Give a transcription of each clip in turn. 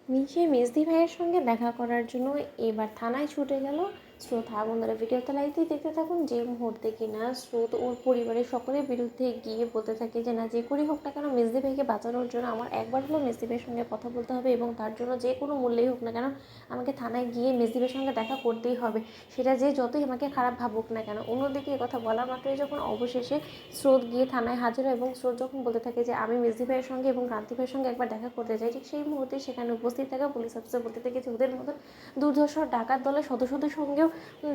মিশে মেজদি ভাইয়ের সঙ্গে দেখা করার জন্য এবার থানায় ছুটে গেল স্রোত। বন্ধুরা ভিডিওতে লাইভেই দেখতে থাকুন। যে মুহূর্তে কিনা স্রোত ওর পরিবারের সকলের বিরুদ্ধে গিয়ে বলতে থাকে যে না, যে করেই হোক না কেন মেজদি ভাইকে বাঁচানোর জন্য আমার একবার হলেও মেজদি ভাইয়ের সঙ্গে কথা বলতে হবে এবং তার জন্য যে কোনো মূল্যেই হোক না কেন আমাকে থানায় গিয়ে মেজদি ভাইয়ের সঙ্গে দেখা করতেই হবে, সেটা যে যতই আমাকে খারাপ ভাবুক না কেন। অন্যদিকে কথা বলা মাত্রই যখন অবশেষে স্রোত গিয়ে থানায় হাজির হয় এবং স্রোত যখন বলতে থাকে যে আমি মেজদি ভাইয়ের সঙ্গে এবং ক্রান্তি ভাইয়ের সঙ্গে একবার দেখা করতে চাই, ঠিক সেই মুহূর্তে সেখানে উপস্থিত থাকা পুলিশ অফিসার বলতে থাকে যে ওদের মতন দুর্ধর্ষ ডাকাত দলের সদস্যদের সঙ্গেও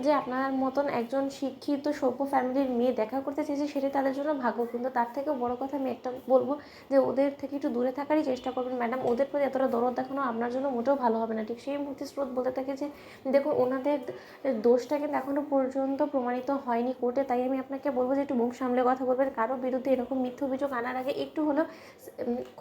যে আপনার মতন একজন শিক্ষিত সভ্য ফ্যামিলির মেয়ে দেখা করতে চেয়েছে, সেটা তাদের জন্য ভাগ্য। কিন্তু তার থেকেও বড় কথা আমি একটা বলবো যে ওদের থেকে একটু দূরে থাকারই চেষ্টা করবেন ম্যাডাম। ওদের প্রতি এতটা দরদ দেখানো আপনার জন্য মোটেও ভালো হবে না। ঠিক সেই মুহূর্তে স্রোত বলতে থাকে যে দেখুন, ওনাদের দোষটা কিন্তু এখনও পর্যন্ত প্রমাণিত হয়নি কোর্টে, তাই আমি আপনাকে বলবো যে একটু মুখ সামলে কথা বলবেন। কারোর বিরুদ্ধে এরকম মিথ্যে অভিযোগ আনার আগে একটু হলেও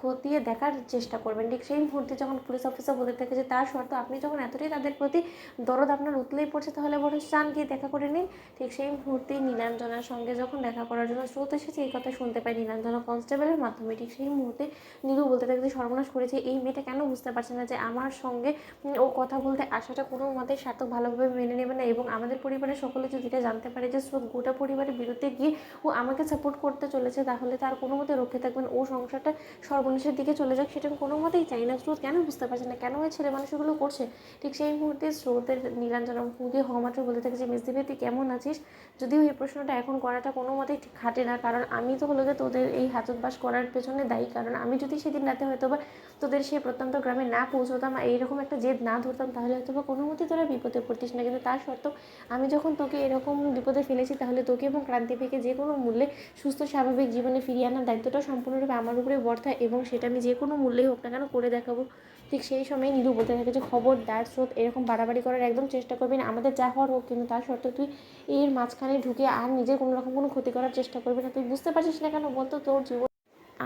খতিয়ে দেখার চেষ্টা করবেন। ঠিক সেই মুহূর্তে যখন পুলিশ অফিসার বলতে থাকে যে তার শর্ত আপনি যখন এতটাই তাদের প্রতি দরদ আপনার উতলেই পড়ছে, তাহলে বরং চান গিয়ে দেখা করে নিন। ঠিক সেই মুহূর্তেই নীলাঞ্জনার সঙ্গে যখন দেখা করার জন্য স্রোত এসেছে, এই কথা শুনতে পাই নীলাঞ্জনা কনস্টেবলের মাধ্যমে। ঠিক সেই মুহূর্তে নীলু বলতে থাকে যে সর্বনাশ করেছে এই মেয়েটা, কেন বুঝতে পারছে না যে আমার সঙ্গে ও কথা বলতে আসাটা কোনো মতেই সার্থক ভালোভাবে মেনে নেবে না, এবং আমাদের পরিবারের সকলে যদি এটা জানতে পারে যে স্রোত গোটা পরিবারের বিরুদ্ধে গিয়ে ও আমাকে সাপোর্ট করতে চলেছে, তাহলে তার কোনো মতে রক্ষে থাকবেন, ও সংসারটা সর্বনাশের দিকে চলে যাক, সেটা আমি কোনো মতেই চাই না। স্রোত কেন বুঝতে পারছে না কেন ওই ছেলে মানুষগুলো করছে। ঠিক সেই মুহূর্তে স্রোতের নীলাঞ্জনা মুখে হওয়া মাত্র বলতে থাকে যে মিসদি ভাই তুই কেমন আছিস। যদিও এই প্রশ্নটা এখন করাটা কোনো মতেই খাটে না, কারণ আমি তো হলো যে তোদের এই হাততবাস করার পেছনে দায়ী। কারণ আমি যদি সেদিন রাতে হয়তো বা তোদের সেই প্রত্যন্ত গ্রামে না পৌঁছতাম, এইরকম একটা জেদ না ধরতাম, তাহলে হয়তো বা কোনো মতেই তোরা বিপদে পড়তিস না। কিন্তু তার সত্ত্বেও আমি যখন তোকে এরকম বিপদে ফেলেছি, তাহলে তোকে এবং ক্রান্তি ভাইকে যে কোনো মূল্যে সুস্থ স্বাভাবিক জীবনে ফিরিয়ে আনার দায়িত্বটা সম্পূর্ণরূপে আমার উপরে বর্তায়, এবং সেটা আমি যে কোনো মূল্যেই হোক না কেন করে দেখাবো। ঠিক সেই সময় নীলু বলতে থাকে যে খবরদার স্রোত, এরকম বাড়াবাড়ি করার একদম চেষ্টা করবি না। আমাদের যা হওয়ার হোক, কিন্তু তার সত্ত্বেও তুই এর মাঝখানে ঢুকে আর নিজের কোনো রকম কোনো ক্ষতি করার চেষ্টা করবি না। তুই বুঝতে পারছিস না কেন বলতো, তোর জীবন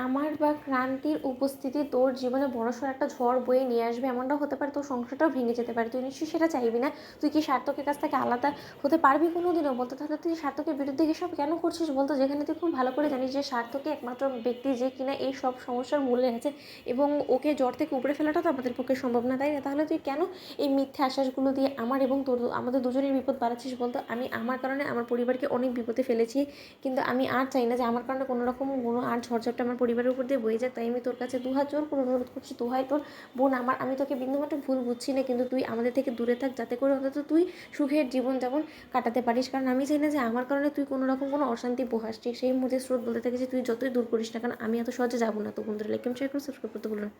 আমার বা ক্রান্তির উপস্থিতি তোর জীবনে বড়সড় একটা ঝড় বয়ে নিয়ে আসবে, এমনটাও হতে পারে তোর সংসারটাও ভেঙে যেতে পারে। তুই নিশ্চয়ই সেটা চাইবি না। তুই কি সার্থকের কাছ থেকে আলাদা হতে পারবি কোনো দিনও বলতো? তাহলে তুই সার্থকের বিরুদ্ধে এসব কেন করছিস বলতো, যেখানে তুই খুব ভালো করে জানিস যে সার্থকই একমাত্র ব্যক্তি যে কিনা এই সব সমস্যার মূলে আছে, এবং ওকে জ্বর থেকে উপড়ে ফেলাটা তো আমাদের পক্ষে সম্ভব না, তাই না? তাহলে তুই কেন এই মিথ্যে আশ্বাসগুলো দিয়ে আমার এবং তোর আমাদের দুজনের বিপদ বাড়াচ্ছিস বলতো? আমি আমার কারণে আমার পরিবারকে অনেক বিপদে ফেলেছি, কিন্তু আমি আর চাই না যে আমার কারণে কোনো রকম কোনো আর ঝড়ঝাপটা আমার পরিবারের উপর দিয়ে বয়ে যাক। তাই আমি তোর কাছে দুহাত জোর করে অনুরোধ করছি, দোহাই তোর বোন আমার, আমি তোকে বিন্দুমাত্র ভুল বুঝছি না, কিন্তু তুই আমাদের থেকে দূরে থাক, যাতে করে অন্তত তুই সুখের জীবন যেমন কাটাতে পারিস। কারণ আমি চাই না যে আমার কারণে তুই কোনো রকম কোনো অশান্তি পোহাস। ঠিক সেই মুহূর্তে স্রোত বলতে থাকে যে তুই যতই দূর করিস না কারণ আমি এত সহজে যাবো না। তো বন্ধুরা লাইক, কমেন্ট, শেয়ার করে সাবস্ক্রাইব করতে ভুলো না।